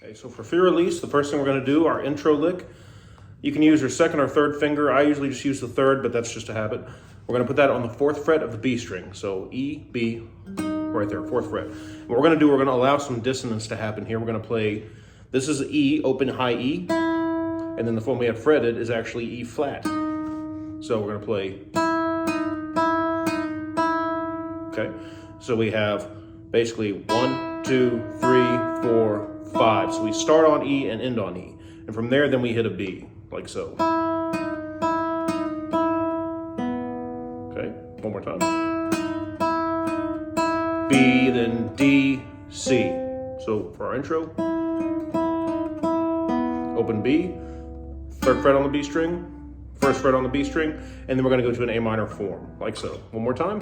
Okay, so for Für Elise, the first thing we're going to do, our intro lick, you can use your second or third finger. I usually just use the third, but that's just a habit. We're going to put that on the 4th fret of the B string. So E, B, right there, 4th fret. What we're going to do, we're going to allow some dissonance to happen here. We're going to play, this is E, open high E, and then the one we have fretted is actually E flat. So we're going to play, okay? So we have basically 1, 2, 3, 4, 5. So we start on E and end on E. And from there, then we hit a B, like so. Okay, one more time. B, then D, C. So for our intro, open B, 3rd fret on the B string, 1st fret on the B string, and then we're going to go to an A minor form, like so. One more time.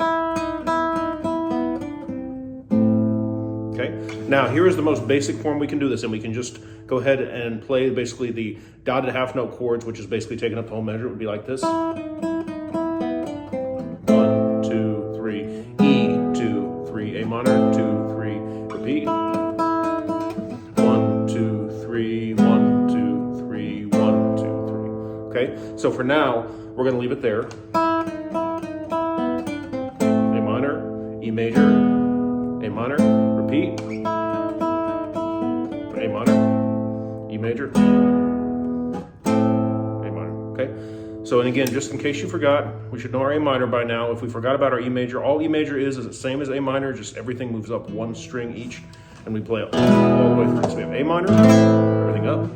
Okay. Now here is the most basic form we can do this in. We can just go ahead and play basically the dotted half note chords, which is basically taking up the whole measure. It would be like this. 1, 2, 3, E, 2, 3, A minor, 2, 3, repeat. 1, 2, 3, 1, 2, 3, 1, 2, 3. Okay, so for now, we're going to leave it there. A minor, E major, A minor, repeat. A minor, E major, A minor, okay? So, and again, just in case you forgot, we should know our A minor by now. If we forgot about our E major, all E major is the same as A minor, just everything moves up 1 string each, and we play it all the way through. So we have A minor, everything up.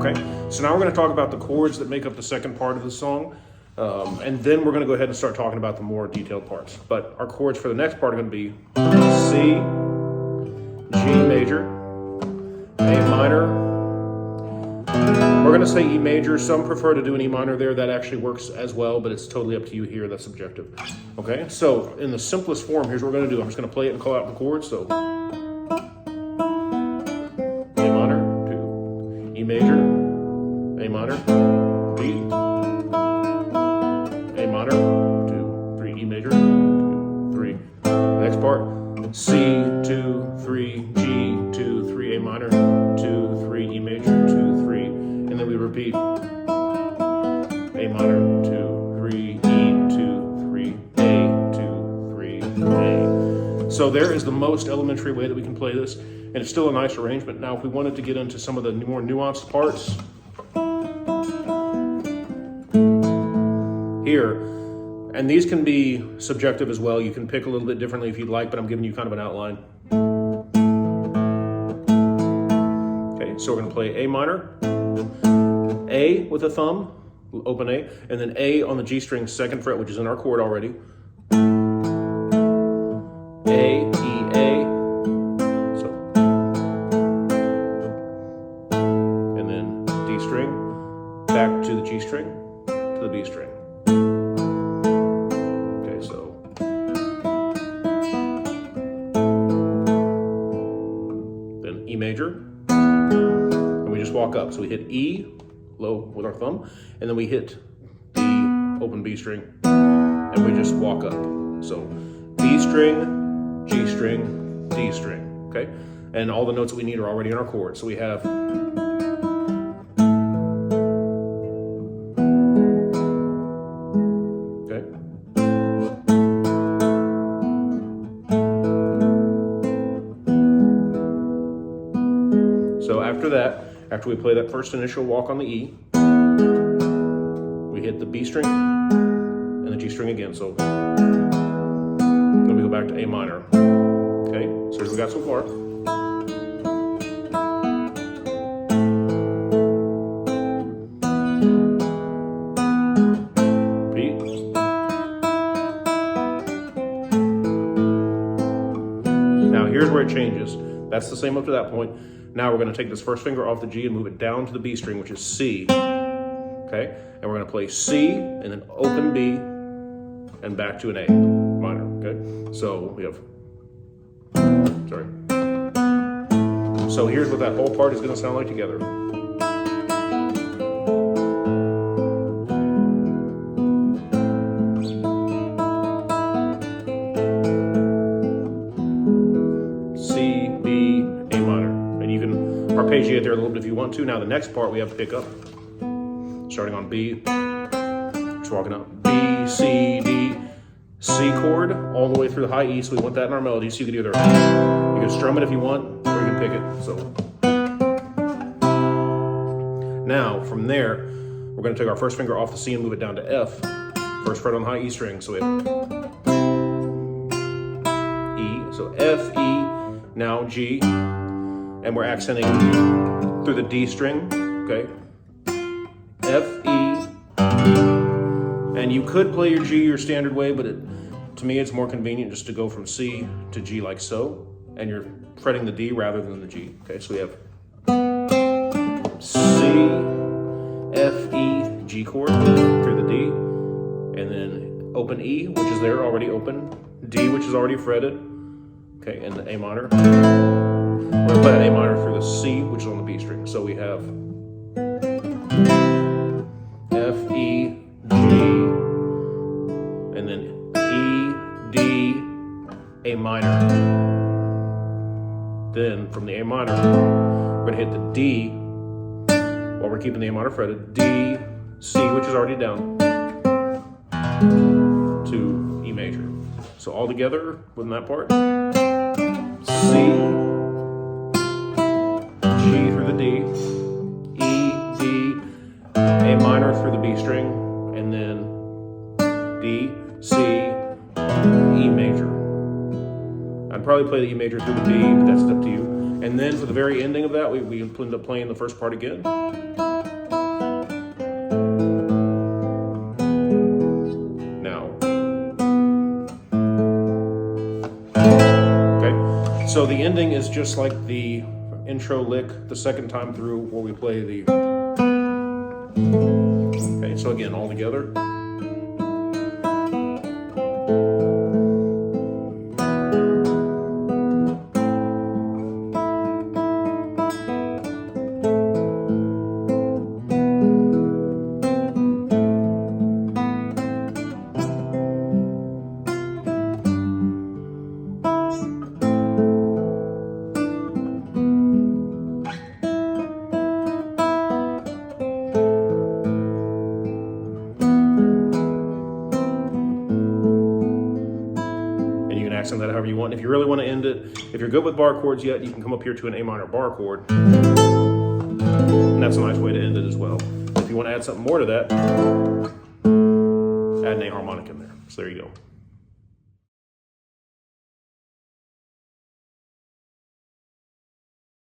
Okay, so now we're gonna talk about the chords that make up the second part of the song, and then we're gonna go ahead and start talking about the more detailed parts. But our chords for the next part are gonna be C, G major, A minor. We're going to say E major. Some prefer to do an E minor there. That actually works as well, but it's totally up to you here. That's subjective. Okay, so in the simplest form, here's what we're going to do. I'm just going to play it and call out the chords. So A minor, 2, E major, A minor, B, A minor, 2, 3, E major, 2, 3. Next part, C, 2, 3, G, 2, 3, A minor, 2, 3, E major, 2, 3, and then we repeat. A minor, 2, 3, E, 2, 3, A, 2, 3, A. So there is the most elementary way that we can play this, and it's still a nice arrangement. Now, if we wanted to get into some of the more nuanced parts, here, and these can be subjective as well. You can pick a little bit differently if you'd like, but I'm giving you kind of an outline. Okay, so we're going to play A minor, A with a thumb, open A, and then A on the G string 2nd fret, which is in our chord already. A, E, A, so. And then D string, back to the G string, to the B string. E major, and we just walk up. So we hit E, low with our thumb, and then we hit the open B string, and we just walk up. So B string, G string, D string, okay? And all the notes that we need are already in our chord. So we have, okay? So after that, after we play that first initial walk on the E, we hit the B string and the G string again. So then we go back to A minor. Okay, so here's what we got so far. Repeat. Now here's where it changes. That's the same up to that point. Now we're going to take this first finger off the G and move it down to the B string, which is C. Okay? And we're going to play C and then open B and back to an A minor. Okay? So we have, sorry. So here's what that whole part is going to sound like together. C, B, A minor. And you can get there a little bit if you want to. Now the next part we have to pick up. Starting on B, just walking up, B, C, D, C chord, all the way through the high E, so we want that in our melody, so you can either, you can strum it if you want, or you can pick it, so. Now, from there, we're gonna take our first finger off the C and move it down to F, first fret on the high E string, so we have E, so F, E, now G, and we're accenting through the D string, okay? F, E, and you could play your G your standard way, but to me it's more convenient just to go from C to G like so, and you're fretting the D rather than the G. Okay, so we have C, F, E, G chord through the D, and then open E, which is there already open, D, which is already fretted, okay, and the A minor. We're gonna play that A minor through the C, which is on the B string. So we have F, E, G, and then E, D, A minor. Then from the A minor, we're gonna hit the D, while we're keeping the A minor fretted, D, C, which is already down, to E major. So all together within that part, C, G through the D, E, D, A minor through the B string, and then D, C, E major. I'd probably play the E major through the D, but that's up to you. And then for the very ending of that, we end up playing the first part again. Now. Okay, so the ending is just like the intro lick the second time through where we play the. Okay, so again, all together. Accent that however you want. If you really want to end it, if you're good with bar chords yet, you can come up here to an A minor bar chord. And that's a nice way to end it as well. If you want to add something more to that, add an A harmonic in there. So there you go.